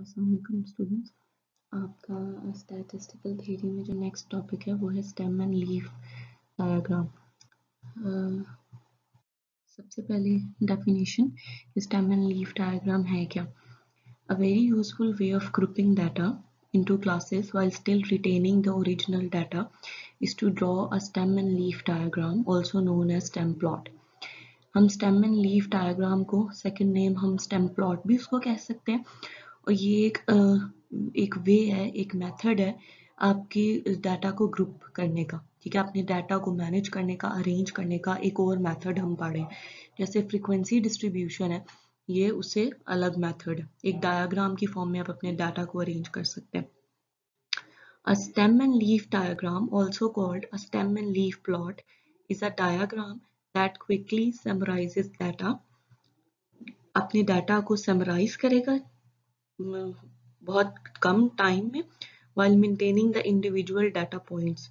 अस्सलाम स्टूडेंट्स, आपका statistical theory में जो नेक्स्ट टॉपिक है वो है स्टेम एंड लीफ डायग्राम। सबसे पहले definition, stem and leaf diagram है क्या? A very useful way of grouping data into classes while still retaining the original data is to draw a stem and leaf diagram, also known as stem plot. हम stem and leaf diagram को second name हम stem plot भी उसको कह सकते हैं। और ये एक वे है, एक मेथड है आपकी डाटा को ग्रुप करने का। ठीक है, अपने डाटा को मैनेज करने का, अरेंज करने का एक और मेथड हम पढ़े। जैसे फ्रीक्वेंसी डिस्ट्रीब्यूशन है, ये उससे अलग मेथड है। एक डायग्राम की फॉर्म में आप अपने डाटा को अरेंज कर सकते हैं। A stem and leaf diagram, also called a stem and leaf plot, is a diagram that quickly summarizes data. अपने डाटा को समराइज करेगा बहुत कम टाइम में, while maintaining the individual data points,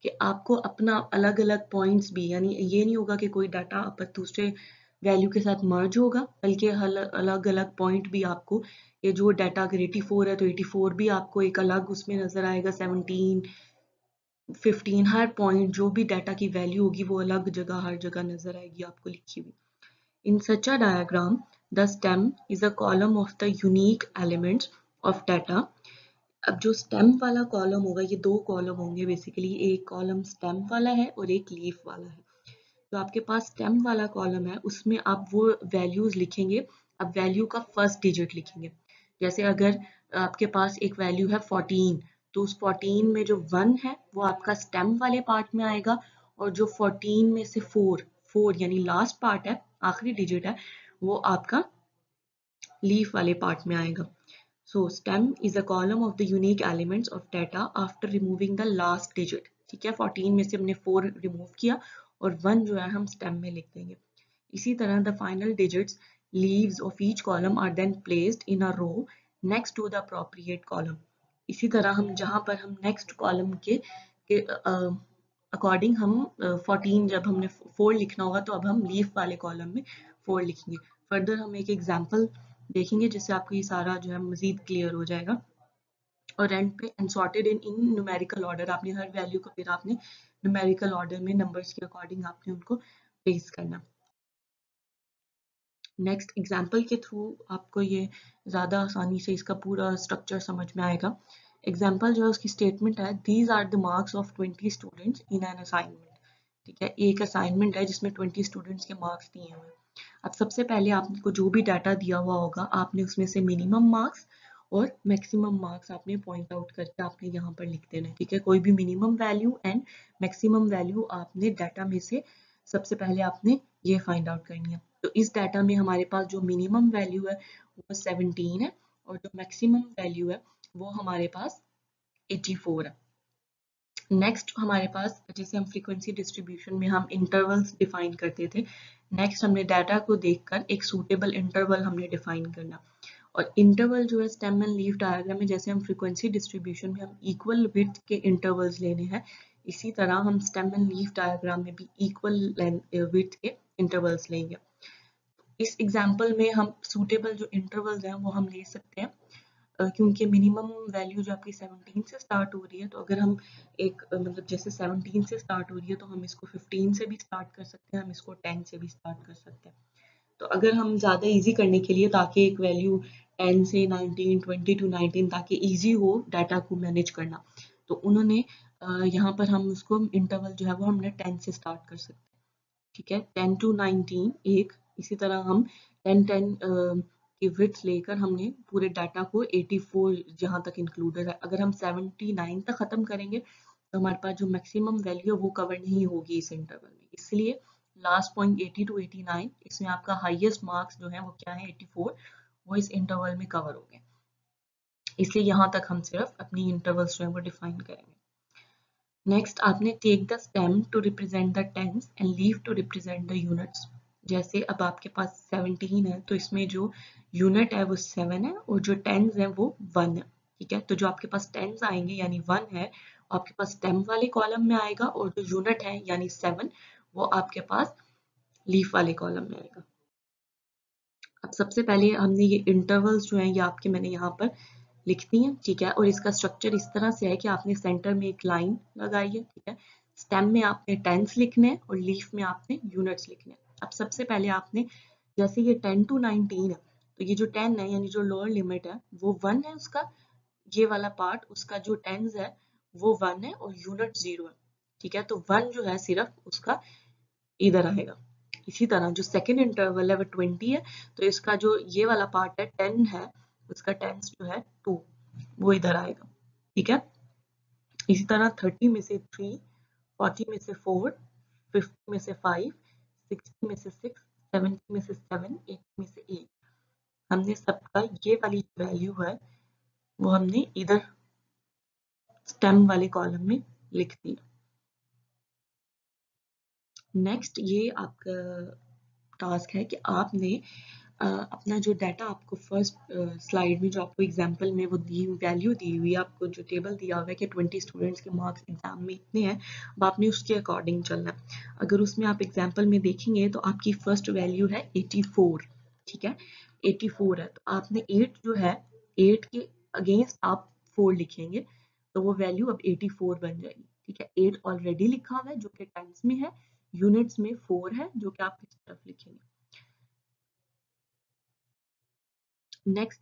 कि आपको अपना अलग अलग पॉइंट्स भी, यानी ये नहीं होगा कि कोई डाटा आप दूसरे वैल्यू के साथ मर्ज होगा, बल्कि अलग अलग पॉइंट भी आपको, ये जो डाटा अगर 84 है तो 84 भी आपको एक अलग उसमें नजर आएगा, 17 15 हर पॉइंट जो भी डाटा की वैल्यू होगी वो अलग जगह, हर जगह नजर आएगी आपको लिखी हुई। In such a diagram, the stem is a column of the unique elements of data. अब जो स्टेम वाला कॉलम होगा, ये दो कॉलम होंगे बेसिकली, एक कॉलम स्टेम वाला है और एक लीफ वाला है। तो आपके पास स्टेम वाला कॉलम है, उसमें आप वो वैल्यूज लिखेंगे। अब वैल्यू का फर्स्ट डिजिट लिखेंगे। जैसे अगर आपके पास एक वैल्यू है 14, तो उस 14 में जो 1 है वो आपका स्टेम वाले पार्ट में आएगा, और जो 14 में से 4 यानी लास्ट पार्ट है, आखिरी डिजिट है, वो आपका लीफ वाले पार्ट में आएगा। So stem is a column of the unique elements of data after removing the last digit. ठीक है, 14 में से हमने 4 रिमूव किया और 1 जो है हम स्टेम में लिख देंगे। इसी तरह the final digits leaves of each column are then placed in a row next to the appropriate column. इसी तरह हम जहां पर हम नेक्स्ट कॉलम के अकॉर्डिंग हम 14 जब हमने 4 लिखना होगा, तो अब हम लीफ वाले कॉलम में 4 लिखेंगे। फर्दर हम एक एग्जांपल देखेंगे जिससे आपको ये सारा जो है मजीद क्लियर हो जाएगा। और एंड पे अनसॉर्टेड इन न्यूमेरिकल ऑर्डर, आपने हर वैल्यू को फिर आपने न्यूमेरिकल ऑर्डर में नंबर्स के अकॉर्डिंग आपने उनको प्लेस करना। नेक्स्ट एग्जांपल के थ्रू आपको ये ज़्यादा आसानी से इसका पूरा स्ट्रक्चर समझ में आएगा। एग्जांपल जो है उसकी स्टेटमेंट है, these are the marks of 20 students in an assignment. ठीक है, एक असाइनमेंट है जिसमें 20 स्टूडेंट्स के मार्क्स दिए हुए हैं। अब सबसे पहले आपको जो भी डाटा दिया हुआ होगा, आपने उसमें से मिनिमम मार्क्स और मैक्सिमम मार्क्स आपने पॉइंट आउट करके आपने यहाँ पर लिख देना है। ठीक है, कोई भी minimum value and maximum value आपने डाटा में से सबसे पहले आपने ये फाइंड आउट करनी है। तो इस डाटा में हमारे पास जो मिनिमम वैल्यू है वो 17 है, और जो मैक्सिमम वैल्यू है वो हमारे पास 84 है। नेक्स्ट हमारे पास, जैसे हम फ्रीक्वेंसी डिस्ट्रीब्यूशन में हम इंटरवल्स डिफाइन करते थे, नेक्स्ट हमने डाटा को देखकर एक सूटेबल इंटरवल हमने डिफाइन करना। और इंटरवल जो है स्टेम एंड लीफ डायग्राम में, जैसे हम फ्रीक्वेंसी डिस्ट्रीब्यूशन में हम इक्वल विड्थ के इंटरवल्स लेने हैं, इसी तरह हम स्टेम एंड लीफ डायग्राम में भी इक्वल विड्थ के इंटरवल्स लेंगे। इस एग्जांपल में हम सूटेबल जो इंटरवल्स हैं वो हम ले सकते हैं, क्योंकि मिनिमम वैल्यू जो आपकी 17 से स्टार्ट हो रही है, तो अगर हम एक मतलब जैसे 17 से स्टार्ट हो रही है तो हम इसको 15 से भी स्टार्ट कर सकते हैं, हम इसको 10 से भी स्टार्ट कर सकते हैं। तो अगर हम ज़्यादा इजी करने के लिए, ताकि एक वैल्यू 10 से 19, 20 to 19, ताकि इजी हो डाटा को मैनेज करना, तो उन्होंने यहाँ पर हम उसको इंटरवल जो है वो हमने 10 से स्टार्ट कर सकते हैं। ठीक है, 10 to 19 एक, इसी तरह हम 10 की विड्थ लेकर हमने पूरे डाटा को 84 जहाँ तक इंक्लूडेड है। अगर हम 79 तक खत्म करेंगे तो हमारे पास जो मैक्सिमम वैल्यू है वो कवर नहीं होगी इस इंटरवल में, इसलिए लास्ट पॉइंट 80 to 89, इसमें आपका हाईएस्ट मार्क्स जो है वो क्या है, 84, वो इस इंटरवल में कवर हो गए। इसलिए यहाँ तक हम सिर्फ अपनी इंटरवल्स जो है वो डिफाइन करेंगे। नेक्स्ट आपने take the stem to represent the tens and leaf to represent the units. जैसे अब आपके पास 17 है, तो इसमें जो यूनिट है वो 7 है और जो टेंस है वो 1 है। ठीक है, तो जो आपके पास टेंस आएंगे यानी 1 है, आपके पास स्टेम वाले कॉलम में आएगा, और जो यूनिट है यानी 7, वो आपके पास लीफ वाले कॉलम में आएगा। अब सबसे पहले हमने ये इंटरवल्स जो हैं ये आपके मैंने यहाँ पर लिखती हैं, ठीक है। और इसका स्ट्रक्चर इस तरह से है कि आपने सेंटर में एक लाइन लगाई है, ठीक है। स्टेम में आपने टेंस लिखने हैं और लीफ में आपने यूनिट्स लिखने हैं। अब सबसे पहले आपने, जैसे ये 10 to 19 है, तो ये जो 10 है यानी जो लोअर लिमिट है वो 1 है उसका, ये वाला पार्ट उसका जो टेंस है वो 1 है और यूनिट 0 है, ठीक है। तो 1 जो है सिर्फ उसका इधर आएगा। इसी तरह जो सेकेंड इंटरवल है वो 20 है, तो इसका जो ये वाला पार्ट है 10 है, उसका टेंस जो है 2, वो इधर आएगा, ठीक है। इसी तरह 30 में से 3, 40 में से 4, 50 में से 5, 60 में से 6, 70 में से 7, 80 में से 8, हमने सबका ये वाली वैल्यू है वो हमने इधर स्टेम वाले कॉलम में लिख दिया। नेक्स्ट ये आपका टास्क है कि आपने अपना जो डाटा आपको फर्स्ट स्लाइड में जो आपको एग्जांपल में वो दी वैल्यू दी हुई है, आपको जो टेबल दिया हुआ है कि 20 स्टूडेंट्स के मार्क्स एग्जाम में इतने हैं, अब आपने उसके अकॉर्डिंग चलना है। अगर उसमें आप एग्जांपल में देखेंगे तो आपकी फर्स्ट वैल्यू है 84, ठीक है। 84 है तो आपने 8 जो है 8 के अगेंस्ट आप 4 लिखेंगे तो वो वैल्यू अब 84 बन जाएगी, ठीक है। 8 ऑलरेडी लिखा हुआ है जो कि टाइम्स में है, यूनिट्स में 4 है जो कि आप इस तरफ लिखेंगे। नेक्स्ट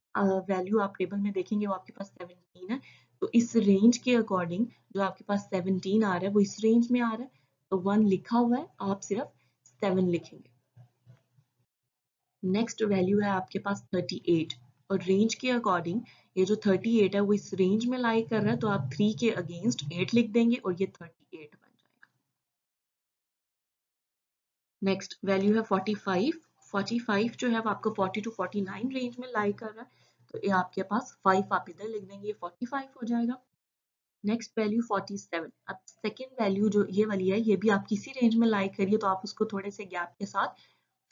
वैल्यू आप टेबल में देखेंगे वो आपके पास 17 है, तो इस रेंज के अकॉर्डिंग जो आपके पास 17 आ रहा है वो इस रेंज में आ रहा है, तो 1 लिखा हुआ है, आप सिर्फ 7 लिखेंगे। नेक्स्ट वैल्यू है आपके पास 38 और रेंज के अकॉर्डिंग ये जो 38 है वो इस रेंज में लाई कर रहा है, तो आप 3 के अगेंस्ट 8 लिख देंगे और ये 38 बन जाएगा। नेक्स्ट वैल्यू है 45, 45 जो है वो आपको 40 to 49 रेंज में लाई कर रहा है, तो ये आपके पास 5 आप इधर लिख देंगे, ये 45 हो जाएगा। नेक्स्ट वैल्यू 47, अब सेकेंड वैल्यू जो ये वाली है ये भी आप किसी रेंज में लाई करिए, तो आप उसको थोड़े से गैप के साथ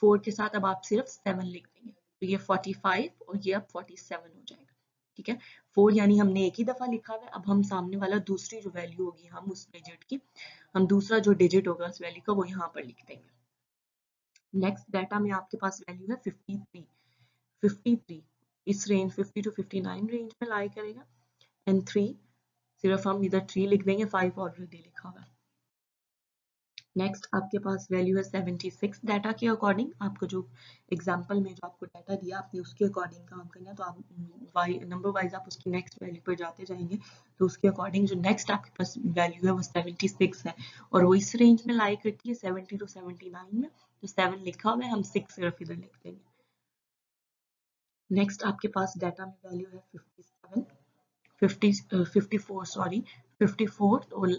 4 के साथ अब आप सिर्फ 7 लिख देंगे, तो ये 45 और ये अब 47 हो जाएगा, ठीक है। 4 यानी हमने एक ही दफा लिखा हुआ है, अब हम सामने वाला दूसरी जो वैल्यू होगी हम उस डिजिट की, हम दूसरा जो डिजिट होगा उस वैल्यू का वो यहाँ पर लिख देंगे। नेक्स्ट डाटा में आपके पास वैल्यू है 53, 53 इस रेंज 50 to 59 रेंज में लाई करेगा, एंड 3 सिर्फ हम इधर 3 लिख देंगे, 5 ऑलरेडी लिखा हुआ है। नेक्स्ट आपके पास वैल्यू है 76, डाटा के अकॉर्डिंग आपको जो एग्जांपल में जो आपको डाटा दिया आपने उसके अकॉर्डिंग काम करना है, तो आप नंबर वाइज आप उसकी नेक्स्ट वैल्यू पर जाते जाएंगे, तो उसके अकॉर्डिंग जो नेक्स्ट आपके पास वैल्यू है वो 76 है और वो इस रेंज में लाई करती है 70 to 79 में, तो 7 लिखा हुआ है, हम 6 सिर्फ इधर लिख देंगे। नेक्स्ट आपके पास डाटा में वैल्यू है 57, 54 सॉरी 54, और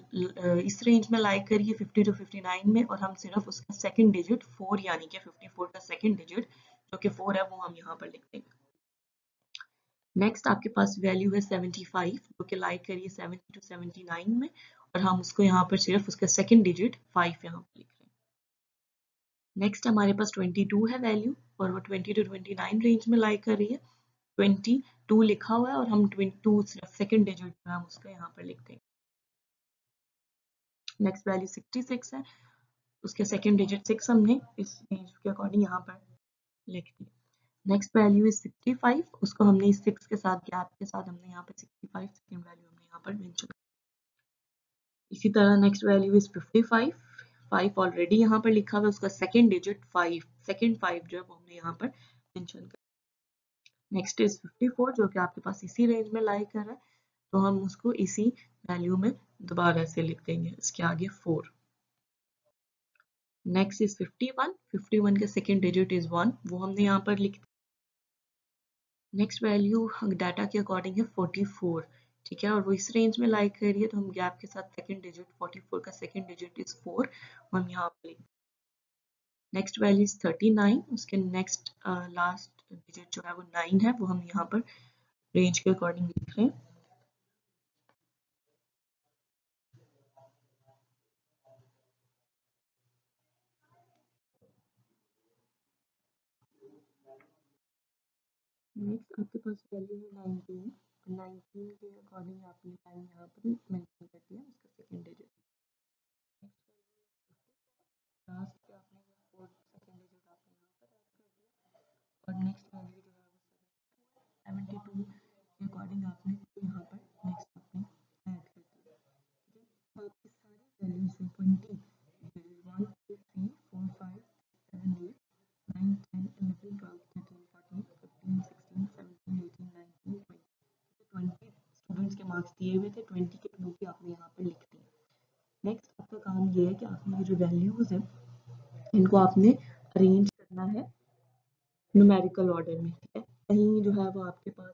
इस रेंज में लाई करिए 50 to 59 में, और हम सिर्फ उसका सेकंड डिजिट 4 यानी कि 54 का सेकंड डिजिट जो कि 4 है वो हम यहाँ पर लिख देंगे। नेक्स्ट आपके पास वैल्यू है 75 जो कि लाई करिए 70 to 79 में, और हम उसको यहाँ पर सिर्फ उसका सेकंड डिजिट 5 यहाँ पर लिख रहे हैं। नेक्स्ट हमारे पास 22 है वैल्यू और वो 20 to 29 रेंज में लाई कर रही है, 22 लिखा हुआ है और हम 22 सिर्फ सेकंड डिजिट में हम उसका यहाँ पर लिख देंगे। नेक्स्ट वैल्यू 66 है, उसके सेकंड डिजिट 6 हमने इस रेंज के अकॉर्डिंग यहाँ पर लिख दिया। नेक्स्ट वैल्यू इज 65, उसको हमने इस 6 के साथ गैप के साथ हमने यहाँ पर 65 सेकंड वैल्यू हमने यहाँ पर मेंशन। इसी तरह नेक्स्ट वैल्यू इज 55, 5 ऑलरेडी यहाँ पर लिखा हुआ है, उसका सेकंड डिजिट 5, सेकंड 5 जो है वो हमने यहाँ पर मेंशन कर। नेक्स्ट इज 54 जो कि आपके पास इसी रेंज में लाई कर रहा है, तो हम उसको इसी वैल्यू में दोबारा से लिख देंगे, इसके आगे 4। नेक्स्ट इज 51, 51 का सेकंड डिजिट इज 1, वो हमने यहाँ पर लिख। नेक्स्ट वैल्यू डाटा के अकॉर्डिंग है 44, ठीक है, और वो इस रेंज में लाई कर रही है, तो हम गैप के साथ सेकंड डिजिट 44 का सेकंड डिजिट इज 4, हम यहाँ पर लिख। नेक्स्ट वैल्यू इज 39, उसके नेक्स्ट लास्ट डिजिट जो है वो 9 है, वो हम यहाँ पर रेंज के अकॉर्डिंग लिख रहे हैं। नेक्स्ट आपके पास वैल्यू है 19, 19 के अकॉर्डिंग आपने टाइम यहाँ पर मेंशन कर दिया उसका सेकंड डिजिट। लास्ट पे आपने ये 4 सेकंड डिजिट आपने यहाँ पर ऐड कर दिया, और नेक्स्ट वैल्यू जो है वो 72 उसके अकॉर्डिंग आपने यहाँ पर नेक्स्ट आपने ऐड कर दिया। ठीक है, आपकी सारी वैल्यूज हैं 20 1 2 3 4 5 7 8 9 10 11 12 13 14 15 16 17 18 19 20 20 स्टूडेंट्स के मार्क्स दिए हुए थे, 20 के 20 आपने यहाँ पर लिख दिए। नेक्स्ट आपका काम ये है कि आपने ये जो वैल्यूज है इनको आपने अरेंज करना है न्यूमेरिकल ऑर्डर में। ठीक है, कहीं जो है वो आपके पास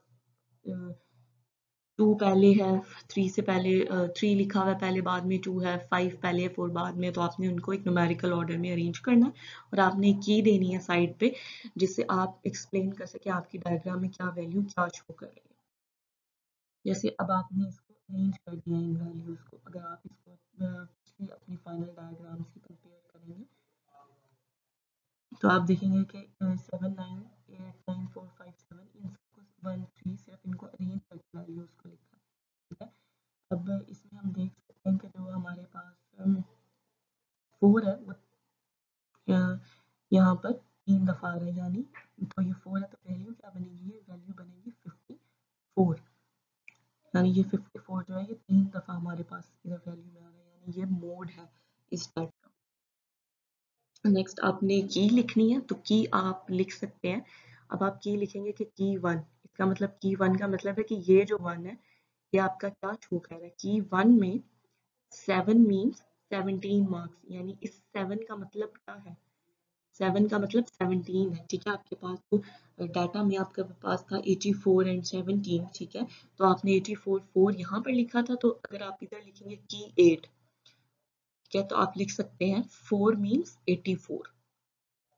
2 पहले है, 3 से पहले 3 लिखा हुआ है पहले, बाद में 2 है, 5 पहले है, 4 बाद में, तो आपने उनको एक न्यूमेरिकल ऑर्डर में अरेंज करना है और आपने की देनी है साइड पे, जिससे आप एक्सप्लेन कर सके आपकी डायग्राम में क्या वैल्यू क्या शो कर रही है। जैसे अब आपने इसको अरेंज कर दिया इन वैल्यूज को, अगर आप इसको अपनी फाइनल डायग्राम से कंपेयर करेंगे तो आप देखेंगे कि 7 9 8 9 4 5 7 इन सबको 1 3 सिर्फ इनको अरेंज करके वैल्यूज को लिखा। ठीक है, अब इसमें हम देख सकते हैं कि जो हमारे पास 4 है वो यहाँ पर 3 दफ़ा आ रहा है, यानी तो ये 4 है तो वैल्यू क्या बनेगी, ये वैल्यू बनेगी 54, यानी ये 54 जो है ये 3 दफ़ा हमारे पास इधर वैल्यू में आ रहा है, यानी ये मोड है इस टाइप का। नेक्स्ट आपने की लिखनी है, तो की आप लिख सकते हैं। अब आप की लिखेंगे कि की 1, इसका मतलब की 1 का मतलब है कि ये जो 1 है ये आपका क्या शो कर रहा है, की 1 में 7 मीन्स 17 मार्क्स, यानी इस 7 का मतलब क्या है, 7 का मतलब 17 है। ठीक है, आपके पास तो डाटा में आपके पास था 84 एंड 17। ठीक है, तो आपने 84 4 यहाँ पर लिखा था, तो अगर आप इधर लिखेंगे की 8, ठीक है, तो आप लिख सकते हैं 4 मीन्स 84।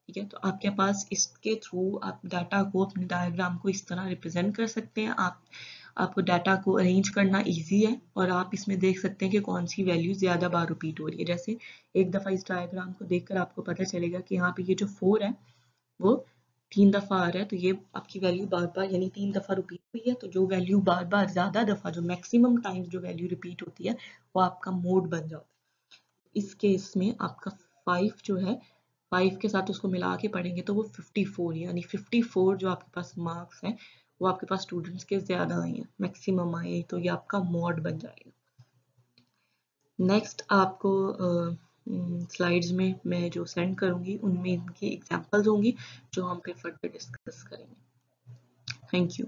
ठीक है, तो आपके पास इसके थ्रू आप डाटा को, अपने डायग्राम को इस तरह रिप्रेजेंट कर सकते हैं। आपको डाटा को अरेंज करना इजी है और आप इसमें देख सकते हैं कि कौन सी वैल्यू ज़्यादा बार रिपीट हो रही है। जैसे एक दफ़ा इस डायग्राम को देखकर आपको पता चलेगा कि यहाँ पे ये जो 4 है वो 3 दफ़ा आ रहा है, तो ये आपकी वैल्यू बार बार यानी 3 दफ़ा रिपीट हुई है, तो जो वैल्यू बार बार ज़्यादा दफ़ा, जो मैक्सिमम टाइम्स जो वैल्यू रिपीट होती है वो आपका मोड बन जाता है। इस केस में आपका 5 जो है, 5 के साथ उसको मिला के पढ़ेंगे तो वो 54, यानी 54 जो आपके पास मार्क्स हैं वो आपके पास स्टूडेंट्स के ज़्यादा आए हैं, मैक्सिमम आए, तो ये आपका मॉड बन जाएगा। नेक्स्ट आपको स्लाइड्स में मैं जो सेंड करूँगी उनमें इनकी एग्जांपल्स होंगी जो हम फिर फर्दर डिस्कस करेंगे। Thank you.